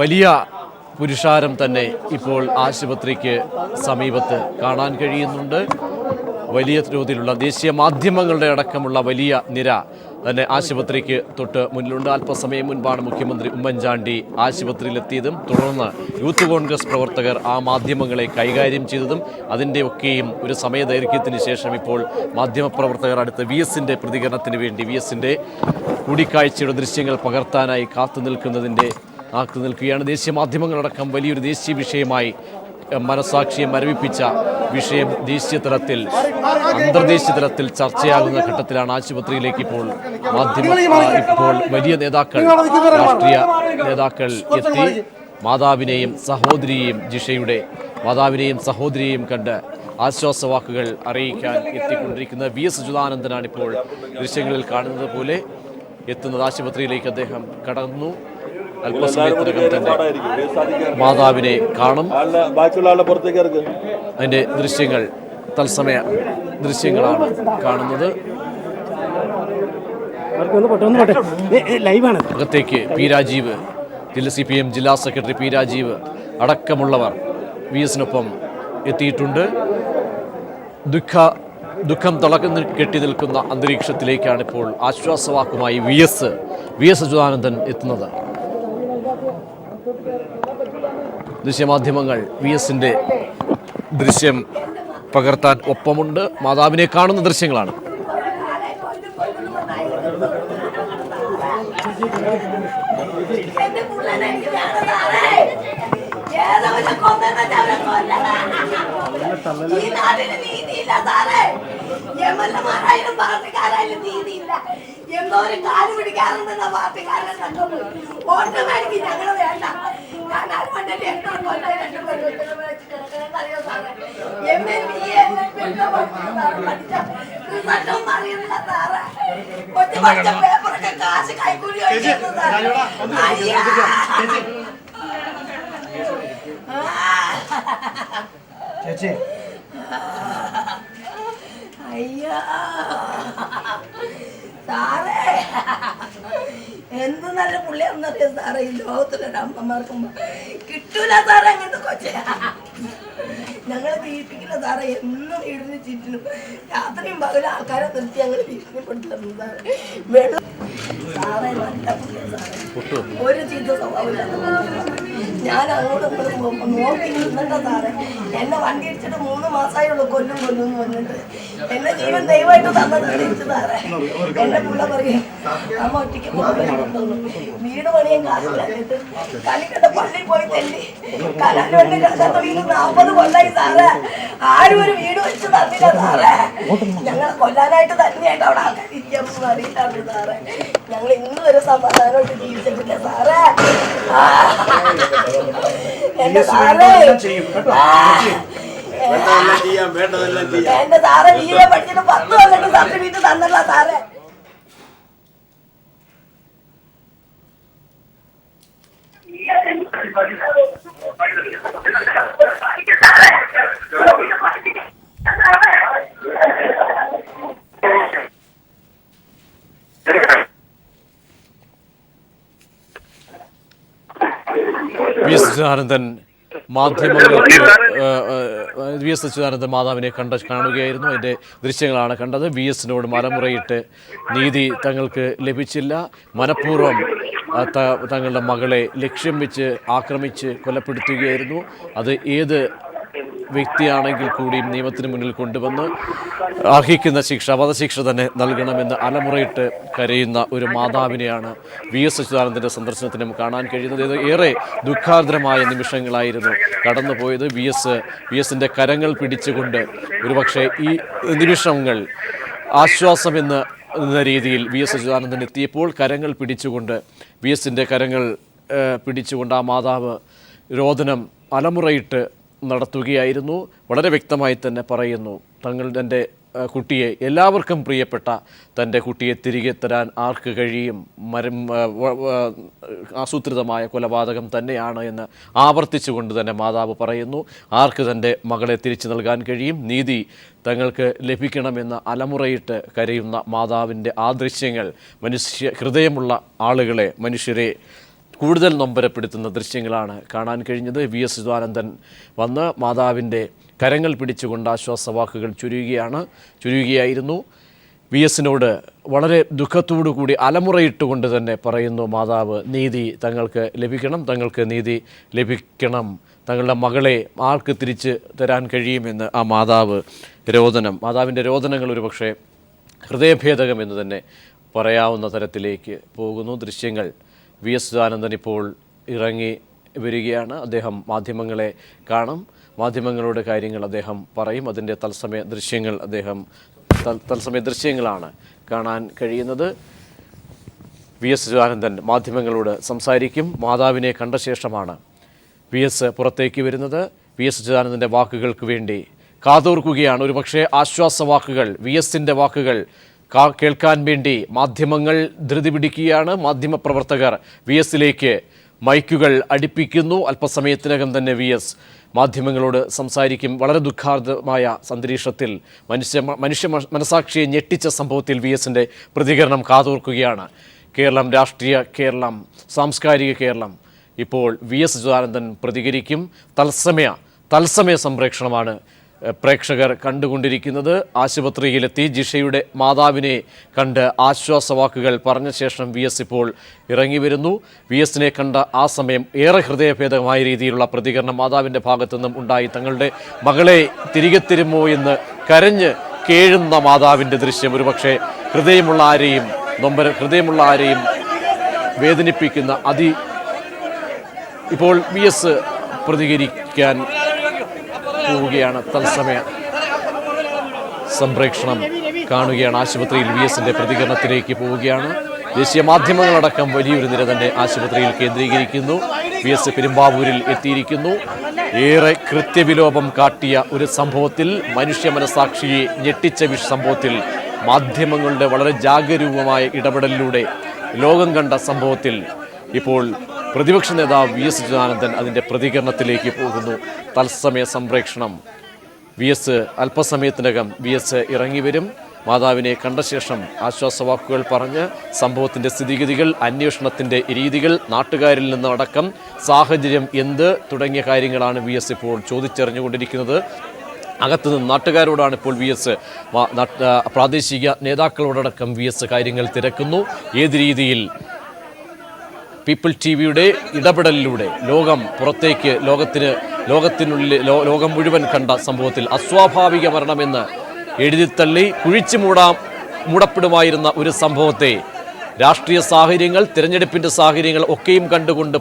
വലിയ പുരുഷാരം തന്നെ ഇപ്പോൾ ആശുപത്രിക്ക് സമീപത്ത് കാണാൻ കഴിയുന്നുണ്ട്. വലിയ തോതിലുള്ള ദേശീയ മാധ്യമങ്ങളുടെ അടക്കമുള്ള വലിയ നിര തന്നെ ആശുപത്രിക്ക് തൊട്ട് മുന്നിലുണ്ട്. അല്പസമയം മുൻപാണ് മുഖ്യമന്ത്രി ഉമ്മൻചാണ്ടി ആശുപത്രിയിലെത്തിയതും തുടർന്ന് യൂത്ത് കോൺഗ്രസ് പ്രവർത്തകർ ആ മാധ്യമങ്ങളെ കൈകാര്യം ചെയ്തതും അതിൻ്റെയൊക്കെയും ഒരു സമയദൈർഘ്യത്തിന് ശേഷം ഇപ്പോൾ മാധ്യമപ്രവർത്തകർ അടുത്ത് VSന്റെ പ്രതികരണത്തിന് വേണ്ടി VSന്റെ കൂടിക്കാഴ്ചയുടെ ദൃശ്യങ്ങൾ പകർത്താനായി കാത്തു നിൽക്കുകയാണ്. ദേശീയ മാധ്യമങ്ങളടക്കം വലിയൊരു ദേശീയ വിഷയമായി മനസാക്ഷിയെ മരവിപ്പിച്ച വിഷയം ദേശീയ തലത്തിൽ അന്തർദേശീയ തലത്തിൽ ചർച്ചയാകുന്ന ഘട്ടത്തിലാണ് ആശുപത്രിയിലേക്ക് ഇപ്പോൾ വലിയ നേതാക്കൾ, രാഷ്ട്രീയ നേതാക്കൾ എത്തി മാതാവിനെയും സഹോദരിയെയും ജിഷയുടെ മാതാവിനെയും സഹോദരിയെയും കണ്ട് ആശ്വാസവാക്കുകൾ അറിയിക്കാൻ എത്തിക്കൊണ്ടിരിക്കുന്ന VS അച്യുതാനന്ദനാണ് ഇപ്പോൾ ദൃശ്യങ്ങളിൽ കാണുന്നത് പോലെ എത്തുന്നത്. ആശുപത്രിയിലേക്ക് അദ്ദേഹം കടന്നു. അല്പസമയത്തിനകം തന്നെ മാതാവിനെ കാണും. അതിൻ്റെ ദൃശ്യങ്ങൾ തത്സമയ ദൃശ്യങ്ങളാണ് കാണുന്നത്. അകത്തേക്ക് പി രാജീവ്, CPM ജില്ലാ സെക്രട്ടറി പി രാജീവ് അടക്കമുള്ളവർ VSനൊപ്പം എത്തിയിട്ടുണ്ട്. ദുഃഖം കെട്ടി നിൽക്കുന്ന അന്തരീക്ഷത്തിലേക്കാണ് ഇപ്പോൾ ആശ്വാസവാക്കുമായി VS അച്യുതാനന്ദൻ എത്തുന്നത്. ദൃശ്യമാധ്യമങ്ങൾ VSന്റെ ദൃശ്യം പകർത്താൻ ഒപ്പമുണ്ട്. മാതാവിനെ കാണുന്ന ദൃശ്യങ്ങളാണ്. എന്തോ ഒരു കാല് പിടിക്കാറുണ്ടെന്ന പാർട്ടിക്കാരനെ വോട്ട് മേടിക്കും ഞങ്ങൾ വേണ്ട. ഞാൻ അറിയുന്നില്ല സാറേ. കൊച്ചു പഠിച്ച പേപ്പറൊക്കെ കാശ് കൈക്കൂലി ചേച്ചി. അയ്യോ സാറേ, എന്ത് നല്ല പുള്ളിയാണെന്നറിയാം സാറേ. ഈ ലോകത്തിലൊരു അമ്മമാർക്കും കിട്ടൂല സാറേ അങ്ങനത്തെ കൊച്ചെ. ഞങ്ങളെ വീട്ടിക്കില്ല സാറേ. എന്നും വീടിന് ചുറ്റിനും രാത്രിയും പകലും ആൾക്കാരെ നിർത്തി ഞങ്ങൾ ഭീഷണിപ്പെടുത്തുന്നു സാറേ. വെള്ളം സാറേ നല്ല പുള്ളിയ സാറേ. ഒരു ചീത്ത സ്വഭാവമില്ല. ഞാൻ അങ്ങോട്ട് നോക്കി നിന്നിട്ടാ സാറേ. എന്നെ വണ്ടി ഇടിച്ചിട്ട് 3 മാസമായുള്ളൂ. കൊല്ലും എന്ന് പറഞ്ഞിട്ട് എന്നെ ജീവൻ ദൈവമായിട്ട് തന്നത് ഇടിച്ചു സാറേ. എന്റെ പുള്ള പറയും അമ്മ ഒറ്റയ്ക്ക് വീട് പണിയും കാശിലാക്കിട്ട് കലിക്കട്ട പള്ളിയിൽ പോയി തെല്ലി കലാലുവണ്ടി കിടക്കാത്ത വീട് 40 കൊല്ലായി സാറേ. ആരും ഒരു വീട് വെച്ച് തന്നില്ല സാറേ. ഞങ്ങളെ കൊല്ലാനായിട്ട് തന്നെയായിട്ട് അവിടെ ആൾക്കാർ ഇരിക്കാമെന്ന് അറിയില്ലാണ്ട് സാറേ. ഞങ്ങൾ ഇന്നും ഒരു സമാധാനമായിട്ട് ജീവിച്ചിട്ടില്ല സാറേ. എന്റെ സാറേ എന്റെ സാറേ വീരെ പഠിച്ചിട്ട് 10 കൊല്ലം സർട്ടിഫിക്കറ്റ് തന്നല്ല സാറേ. VS അച്യുതാനന്ദൻ മാധ്യമങ്ങൾക്ക് VS അച്യുതാനന്ദൻ മാതാവിനെ കാണുകയായിരുന്നു. അതിൻ്റെ ദൃശ്യങ്ങളാണ് കണ്ടത്. VSനോട് മലമുറയിട്ട് നീതി തങ്ങൾക്ക് ലഭിച്ചില്ല. മനഃപൂർവ്വം തങ്ങളുടെ മകളെ ലക്ഷ്യം വെച്ച് ആക്രമിച്ച് കൊലപ്പെടുത്തുകയായിരുന്നു. അത് ഏത് വ്യക്തിയാണെങ്കിൽ കൂടിയും നിയമത്തിന് മുന്നിൽ കൊണ്ടുവന്ന് അർഹിക്കുന്ന ശിക്ഷ, വധശിക്ഷ തന്നെ നൽകണമെന്ന് അലമുറയിട്ട് കരയുന്ന ഒരു മാതാവിനെയാണ് VS അച്യുതാനന്ദൻ്റെ സന്ദർശനത്തിന് നമുക്ക് കാണാൻ കഴിയുന്നത്. ഇത് ഏറെ ദുഃഖാർദ്രമായ നിമിഷങ്ങളായിരുന്നു കടന്നുപോയത്. VSൻ്റെ കരങ്ങൾ പിടിച്ചുകൊണ്ട് ഒരുപക്ഷെ ഈ നിമിഷങ്ങൾ ആശ്വാസമെന്ന രീതിയിൽ VS അച്യുതാനന്ദൻ എത്തിയപ്പോൾ കരങ്ങൾ പിടിച്ചുകൊണ്ട് VSൻ്റെ കരങ്ങൾ പിടിച്ചുകൊണ്ട് ആ മാതാവ് രോദനം അലമുറയിട്ട് നടത്തുകയായിരുന്നു. വളരെ വ്യക്തമായി തന്നെ പറയുന്നു, തങ്ങളുടെ കുട്ടിയെ, എല്ലാവർക്കും പ്രിയപ്പെട്ട തൻ്റെ കുട്ടിയെ തിരികെ തരാൻ ആർക്ക് കഴിയും? ആസൂത്രിതമായ കൊലപാതകം തന്നെയാണ് എന്ന് ആവർത്തിച്ചുകൊണ്ട് തന്നെ മാതാവ് പറയുന്നു. ആർക്ക് തൻ്റെ മകളെ തിരിച്ചു നൽകാൻ കഴിയും? നീതി തങ്ങൾക്ക് ലഭിക്കണമെന്ന് അലമുറയിട്ട് കരയുന്ന മാതാവിൻ്റെ ആ ദൃശ്യങ്ങൾ ഹൃദയമുള്ള ആളുകളെ, മനുഷ്യരെ കൂടുതൽ നൊമ്പരപ്പെടുത്തുന്ന ദൃശ്യങ്ങളാണ് കാണാൻ കഴിഞ്ഞത്. VS അച്യുതാനന്ദൻ വന്ന് മാതാവിൻ്റെ കരങ്ങൾ പിടിച്ചുകൊണ്ട് ആശ്വാസവാക്കുകൾ ചുരുങ്ങുകയായിരുന്നു. VSനോട് വളരെ ദുഃഖത്തോടു കൂടി അലമുറയിട്ടുകൊണ്ട് തന്നെ പറയുന്നു, മാതാവ് നീതി തങ്ങൾക്ക് ലഭിക്കണം, തങ്ങളുടെ മകളെ ആർക്ക് തിരിച്ച് തരാൻ കഴിയുമെന്ന് ആ മാതാവിൻ്റെ രോദനങ്ങൾ ഒരു പക്ഷേ ഹൃദയഭേദകം എന്ന് തന്നെ പറയാവുന്ന തരത്തിലേക്ക് പോകുന്നു. ദൃശ്യങ്ങൾ VS അച്യുതാനന്ദൻ ഇപ്പോൾ ഇറങ്ങി വരികയാണ്. അദ്ദേഹം മാധ്യമങ്ങളെ കാണും, മാധ്യമങ്ങളോട് കാര്യങ്ങൾ അദ്ദേഹം പറയും. അതിൻ്റെ തത്സമയ ദൃശ്യങ്ങളാണ് കാണാൻ കഴിയുന്നത്. VS അച്യുതാനന്ദൻ മാധ്യമങ്ങളോട് സംസാരിക്കും. മാതാവിനെ കണ്ട ശേഷമാണ് VS പുറത്തേക്ക് വരുന്നത്. VS അച്യുതാനന്ദൻ്റെ വാക്കുകൾക്ക് വേണ്ടി കാതോർക്കുകയാണ്. ഒരു പക്ഷേ ആശ്വാസവാക്കുകൾ, VSൻ്റെ വാക്കുകൾ കേൾക്കാൻ വേണ്ടി മാധ്യമങ്ങൾ ധൃതി പിടിക്കുകയാണ്. മാധ്യമപ്രവർത്തകർ VSലേക്ക് മൈക്കുകൾ അടുപ്പിക്കുന്നു. അല്പസമയത്തിനകം തന്നെ VS മാധ്യമങ്ങളോട് സംസാരിക്കും. വളരെ ദുഃഖാർദ്ദമായ അന്തരീക്ഷത്തിൽ മനുഷ്യ മനസാക്ഷിയെ ഞെട്ടിച്ച സംഭവത്തിൽ VSൻ്റെ പ്രതികരണം കാതോർക്കുകയാണ്. കേരളം, രാഷ്ട്രീയ കേരളം, സാംസ്കാരിക കേരളം. ഇപ്പോൾ VS അച്യുതാനന്ദൻ പ്രതികരിക്കും. തത്സമയ സംപ്രേക്ഷണമാണ് പ്രേക്ഷകർ കണ്ടുകൊണ്ടിരിക്കുന്നത്. ആശുപത്രിയിലെത്തി ജിഷയുടെ മാതാവിനെ കണ്ട് ആശ്വാസവാക്കുകൾ പറഞ്ഞ ശേഷം VS ഇപ്പോൾ ഇറങ്ങി വരുന്നു. VSനെ കണ്ട ആ സമയം ഏറെ ഹൃദയഭേദമായ രീതിയിലുള്ള പ്രതികരണം മാതാവിൻ്റെ ഭാഗത്തുനിന്നും ഉണ്ടായി. തങ്ങളുടെ മകളെ തിരികെ തരുമോ എന്ന് കരഞ്ഞ് കേഴുന്ന മാതാവിൻ്റെ ദൃശ്യം ഒരുപക്ഷെ ഹൃദയമുള്ള ആരെയും വേദനിപ്പിക്കുന്ന ഇപ്പോൾ VS പ്രതികരിക്കാൻ പോവുകയാണ്. തത്സമയ സംപ്രേക്ഷണം കാണുകയാണ്. ആശുപത്രിയിൽ VSൻ്റെ പ്രതികരണത്തിലേക്ക് പോവുകയാണ്. ദേശീയ മാധ്യമങ്ങളടക്കം വലിയൊരു നിര തന്നെ ആശുപത്രിയിൽ കേന്ദ്രീകരിക്കുന്നു. VS പെരുമ്പാവൂരിൽ എത്തിയിരിക്കുന്നു. ഏറെ കൃത്യവിലോപം കാട്ടിയ ഒരു സംഭവത്തിൽ, മനുഷ്യ മനസാക്ഷിയെ ഞെട്ടിച്ച സംഭവത്തിൽ, മാധ്യമങ്ങളുടെ വളരെ ജാഗരൂകമായ ഇടപെടലിലൂടെ ലോകം കണ്ട സംഭവത്തിൽ ഇപ്പോൾ പ്രതിപക്ഷ നേതാവ് VS അച്യുതാനന്ദൻ അതിൻ്റെ പ്രതികരണത്തിലേക്ക് പോകുന്നു. തത്സമയ സംപ്രേക്ഷണം. അല്പസമയത്തിനകം VS ഇറങ്ങി വരും. മാതാവിനെ കണ്ട ശേഷം ആശ്വാസവാക്കുകൾ പറഞ്ഞ് സംഭവത്തിൻ്റെ സ്ഥിതിഗതികൾ, അന്വേഷണത്തിൻ്റെ രീതികൾ, നാട്ടുകാരിൽ നിന്നടക്കം സാഹചര്യം തുടങ്ങിയ കാര്യങ്ങളാണ് VS ഇപ്പോൾ ചോദിച്ചറിഞ്ഞുകൊണ്ടിരിക്കുന്നത്. അകത്തുനിന്ന് നാട്ടുകാരോടാണ് ഇപ്പോൾ VS, പ്രാദേശിക നേതാക്കളോടടക്കം VS കാര്യങ്ങൾ തിരക്കുന്നു. ഏത് രീതിയിൽ പീപ്പിൾ TVയുടെ ഇടപെടലിലൂടെ ലോകം മുഴുവൻ കണ്ട സംഭവത്തിൽ അസ്വാഭാവിക മരണമെന്ന് എഴുതിത്തള്ളി മൂടപ്പെടുമായിരുന്ന ഒരു സംഭവത്തെ രാഷ്ട്രീയ സാഹചര്യങ്ങൾ, തിരഞ്ഞെടുപ്പിൻ്റെ സാഹചര്യങ്ങൾ ഒക്കെയും കണ്ടുകൊണ്ട്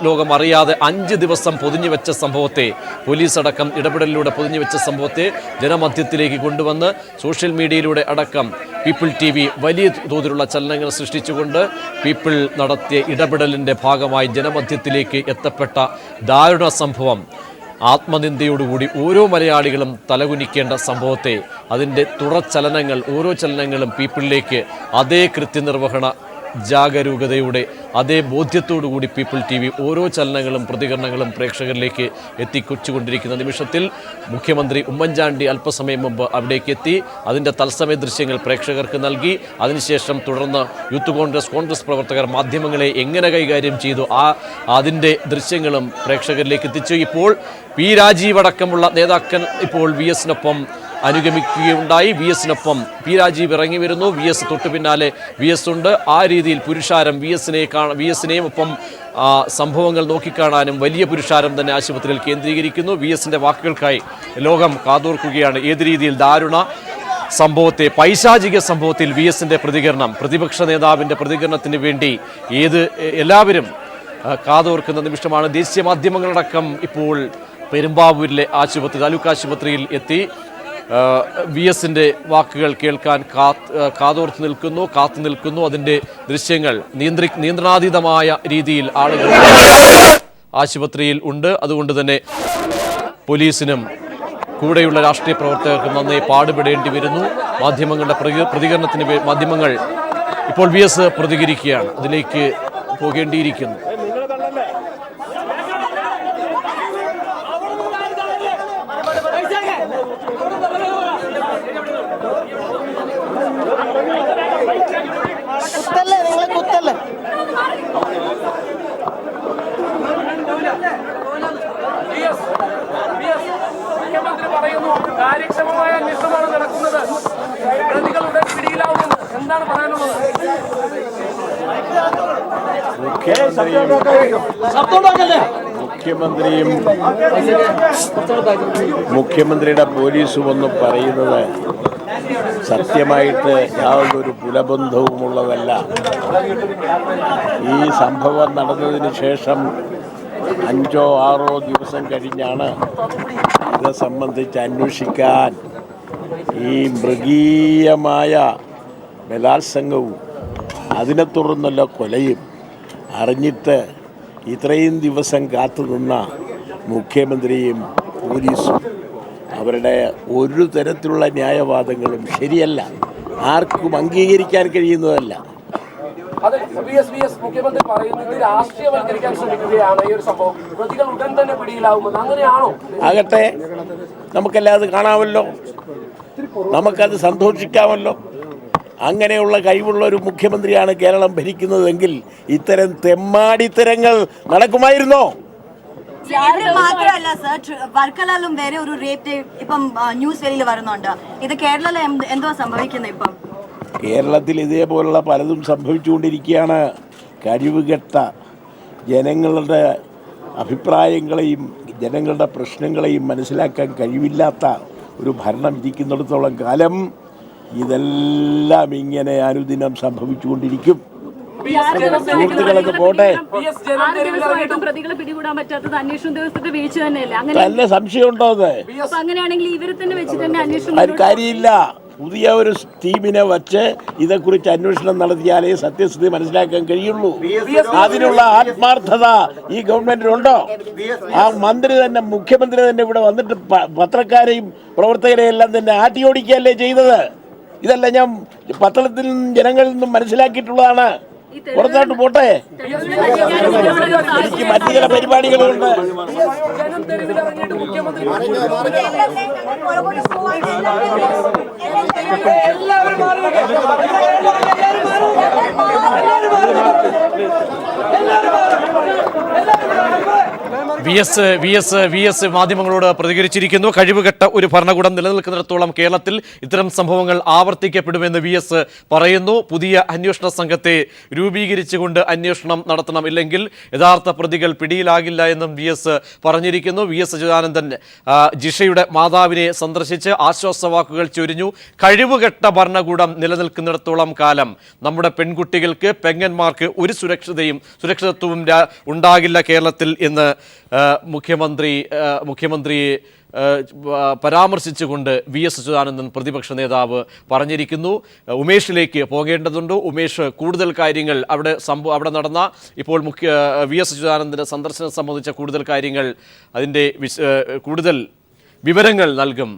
ലോകം അറിയാതെ 5 ദിവസം പൊതിഞ്ഞുവെച്ച സംഭവത്തെ, പോലീസ് അടക്കം ഇടപെടലിലൂടെ പൊതിഞ്ഞുവെച്ച സംഭവത്തെ ജനമധ്യത്തിലേക്ക് കൊണ്ടുവന്ന് സോഷ്യൽ മീഡിയയിലൂടെ അടക്കം പീപ്പിൾ TV വലിയ തോതിലുള്ള ചലനങ്ങൾ സൃഷ്ടിച്ചുകൊണ്ട് പീപ്പിൾ നടത്തിയ ഇടപെടലിൻ്റെ ഭാഗമായി ജനമധ്യത്തിലേക്ക് എത്തപ്പെട്ട ദാരുണ സംഭവം, ആത്മനിന്ദയോടുകൂടി ഓരോ മലയാളികളും തലകുനിക്കേണ്ട സംഭവത്തെ, അതിൻ്റെ തുടർചലനങ്ങൾ, ഓരോ ചലനങ്ങളും പീപ്പിളിലേക്ക് അതേ കൃത്യനിർവഹണ ജാഗരൂകതയുടെ അതേ ബോധ്യത്തോടുകൂടി പീപ്പിൾ TV ഓരോ ചലനങ്ങളും പ്രതികരണങ്ങളും പ്രേക്ഷകരിലേക്ക് എത്തിക്കൊണ്ടുകൊണ്ടിരിക്കുന്ന നിമിഷത്തിൽ മുഖ്യമന്ത്രി ഉമ്മൻചാണ്ടി അല്പസമയം മുമ്പ് അവിടേക്ക് എത്തി. അതിൻ്റെ തത്സമയ ദൃശ്യങ്ങൾ പ്രേക്ഷകർക്ക് നൽകി. അതിനുശേഷം തുടർന്ന് യൂത്ത് കോൺഗ്രസ് പ്രവർത്തകർ മാധ്യമങ്ങളെ എങ്ങനെ കൈകാര്യം ചെയ്തു അതിൻ്റെ ദൃശ്യങ്ങളും പ്രേക്ഷകരിലേക്ക് എത്തിച്ചു. ഇപ്പോൾ P. രാജീവ് അടക്കമുള്ള നേതാക്കൾ ഇപ്പോൾ VSനൊപ്പം അനുഗമിക്കുകയുണ്ടായി. VSനൊപ്പം P. രാജീവ് ഇറങ്ങി വരുന്നു. VS തൊട്ടു പിന്നാലെ VS ഉണ്ട്. ആ രീതിയിൽ പുരുഷാരം VSനെയും ഒപ്പം സംഭവങ്ങൾ നോക്കിക്കാണാനും വലിയ പുരുഷാരം തന്നെ ആശുപത്രിയിൽ കേന്ദ്രീകരിക്കുന്നു. VSൻ്റെ വാക്കുകൾക്കായി ലോകം കാതോർക്കുകയാണ്. ഏത് രീതിയിൽ ദാരുണ സംഭവത്തെ, പൈശാചിക സംഭവത്തിൽ VSൻ്റെ പ്രതികരണം, പ്രതിപക്ഷ നേതാവിൻ്റെ പ്രതികരണത്തിന് വേണ്ടി എല്ലാവരും കാതോർക്കുന്ന നിമിഷമാണ്. ദേശീയ മാധ്യമങ്ങളടക്കം ഇപ്പോൾ പെരുമ്പാവൂരിലെ താലൂക്ക് ആശുപത്രിയിൽ എത്തി VSൻ്റെ വാക്കുകൾ കേൾക്കാൻ കാതോർത്ത് നിൽക്കുന്നു. അതിൻ്റെ ദൃശ്യങ്ങൾ നിയന്ത്രണാതീതമായ രീതിയിൽ ആളുകൾ ആശുപത്രിയിൽ ഉണ്ട്. അതുകൊണ്ട് തന്നെ പോലീസിനും കൂടെയുള്ള രാഷ്ട്രീയ പ്രവർത്തകർക്കും നന്നായി പാടുപെടേണ്ടി വരുന്നു. മാധ്യമങ്ങളുടെ പ്രതികരണത്തിന് മാധ്യമങ്ങൾ ഇപ്പോൾ VS പ്രതികരിക്കുകയാണ്. അതിലേക്ക് പോകേണ്ടിയിരിക്കുന്നു. മുഖ്യമന്ത്രി പറയുന്നു കാര്യക്ഷമമായ അന്വേഷണമാണ് നടക്കുന്നത്, പ്രതികളുടെ പിടിയിലാവുമെന്ന്. എന്താണ് പറയാനുള്ളത്? മുഖ്യമന്ത്രിയുടെ പോലീസും ഒന്നും പറയുന്നത് സത്യമായിട്ട് യാതൊരു കുലബന്ധവുമുള്ളതല്ല. ഈ സംഭവം നടന്നതിന് ശേഷം 5 or 6 ദിവസം കഴിഞ്ഞാണ് ഇത് സംബന്ധിച്ച് അന്വേഷിക്കാൻ ഈ മൃഗീയമായ ബലാത്സംഗവും അതിനെ തുടർന്നുള്ള കൊലയും അറിഞ്ഞിട്ട് ഇത്രയും ദിവസം കാത്തുനിന്ന മുഖ്യമന്ത്രിയും പോലീസും അവരുടെ ഒരു തരത്തിലുള്ള ന്യായവാദങ്ങളും ശരിയല്ല, ആർക്കും അംഗീകരിക്കാൻ കഴിയുന്നതല്ല. അത് മുഖ്യമന്ത്രി പറയുന്നത് രാഷ്ട്രീയവൽക്കരിക്കാൻ ശ്രമിക്കുകയാണ് ഈ ഒരു സംഭവം. പ്രതികൾ ഉടൻ തന്നെ പിടിയിലാവുമെന്ന്. അങ്ങനെയാണോ? ആകട്ടെ, നമുക്കെല്ലാം അത് കാണാമല്ലോ, നമുക്കത് സന്തോഷിക്കാമല്ലോ. അങ്ങനെയുള്ള കഴിവുള്ള ഒരു മുഖ്യമന്ത്രിയാണ് കേരളം ഭരിക്കുന്നതെങ്കിൽ ഇത്തരം തെമ്മാടിത്തരങ്ങൾ നടക്കുമായിരുന്നോ? മാത്രമല്ല സർ, വർക്കലാലും വേറെ ഒരു റേപ്പ് ഇപ്പം ന്യൂസ് വെളിയിൽ വരുന്നുണ്ട്. ഇത് കേരളത്തിൽ എന്തോ സംഭവിക്കുന്നത് ഇപ്പം? കേരളത്തിൽ ഇതേപോലുള്ള പലതും സംഭവിച്ചുകൊണ്ടിരിക്കുകയാണ്. കഴിവുകെട്ട ജനങ്ങളുടെ അഭിപ്രായങ്ങളെയും ജനങ്ങളുടെ പ്രശ്നങ്ങളെയും മനസ്സിലാക്കാൻ കഴിവില്ലാത്ത ഒരു ഭരണം ഇരിക്കുന്നിടത്തോളം കാലം ഇതെല്ലാം ഇങ്ങനെ അനുദിനം സംഭവിച്ചുകൊണ്ടിരിക്കും. സുഹൃത്തുക്കളൊക്കെ പോട്ടെ, പ്രതികളെ പിടികൂടാൻ പറ്റാത്തത് അന്വേഷണ ഉദ്യോഗസ്ഥരുടെ വീഴ്ച തന്നെയല്ലേ? നല്ല സംശയമുണ്ടോ? അത് അങ്ങനെയാണെങ്കിൽ ഇവരെ തന്നെ വെച്ച് തന്നെ അന്വേഷണം അത് കാര്യമില്ല. പുതിയ ഒരു ടീമിനെ വച്ച് ഇതേക്കുറിച്ച് അന്വേഷണം നടത്തിയാലേ സത്യസ്ഥിതി മനസ്സിലാക്കാൻ കഴിയുള്ളൂ. അതിനുള്ള ആത്മാർത്ഥത ഈ ഗവൺമെന്റിനുണ്ടോ? ആ മന്ത്രി തന്നെ, മുഖ്യമന്ത്രി തന്നെ ഇവിടെ വന്നിട്ട് പത്രക്കാരെയും പ്രവർത്തകരെയും എല്ലാം തന്നെ ആട്ടിയോടിക്കുകയല്ലേ ചെയ്തത്? ഇതെല്ലാം ഞാൻ പത്രത്തിൽ നിന്നും ജനങ്ങളിൽ നിന്നും മനസ്സിലാക്കിയിട്ടുള്ളതാണ്. പുറത്തോട്ട് പോട്ടെ, എനിക്ക് മറ്റു ചില പരിപാടികളുണ്ട്. വി എസ് മാധ്യമങ്ങളോട് പ്രതികരിച്ചിരിക്കുന്നു. കഴിവുകെട്ട ഒരു ഭരണകൂടം നിലനിൽക്കുന്നിടത്തോളം കേരളത്തിൽ ഇത്തരം സംഭവങ്ങൾ ആവർത്തിക്കപ്പെടുമെന്ന് വി എസ് പറയുന്നു. പുതിയ അന്വേഷണ സംഘത്തെ രൂപീകരിച്ചുകൊണ്ട് അന്വേഷണം നടത്തണം, ഇല്ലെങ്കിൽ യഥാർത്ഥ പ്രതികൾ പിടിയിലാകില്ല എന്നും വി എസ് പറഞ്ഞിരിക്കുന്നു. വി എസ് അച്യുതാനന്ദൻ ജിഷയുടെ മാതാവിനെ സന്ദർശിച്ച് ആശ്വാസവാക്കുകൾ ചൊരിഞ്ഞു. കഴിവുകെട്ട ഭരണകൂടം നിലനിൽക്കുന്നിടത്തോളം കാലം നമ്മുടെ പെൺകുട്ടികൾക്ക്, പെങ്ങന്മാർക്ക് ഒരു സുരക്ഷിതത്വവും ഉണ്ടാകില്ല കേരളത്തിൽ എന്ന് മുഖ്യമന്ത്രിയെ പരാമർശിച്ചുകൊണ്ട് വി എസ് അച്യുതാനന്ദൻ പ്രതിപക്ഷ നേതാവ് പറഞ്ഞിരിക്കുന്നു. ഉമേഷിലേക്ക് പോകേണ്ടതുണ്ട്. ഉമേഷ് കൂടുതൽ കാര്യങ്ങൾ അവിടെ നടന്ന ഇപ്പോൾ വി എസ് അച്യുതാനന്ദൻ്റെ സന്ദർശനം സംബന്ധിച്ച കൂടുതൽ കാര്യങ്ങൾ, അതിൻ്റെ കൂടുതൽ വിവരങ്ങൾ നൽകും.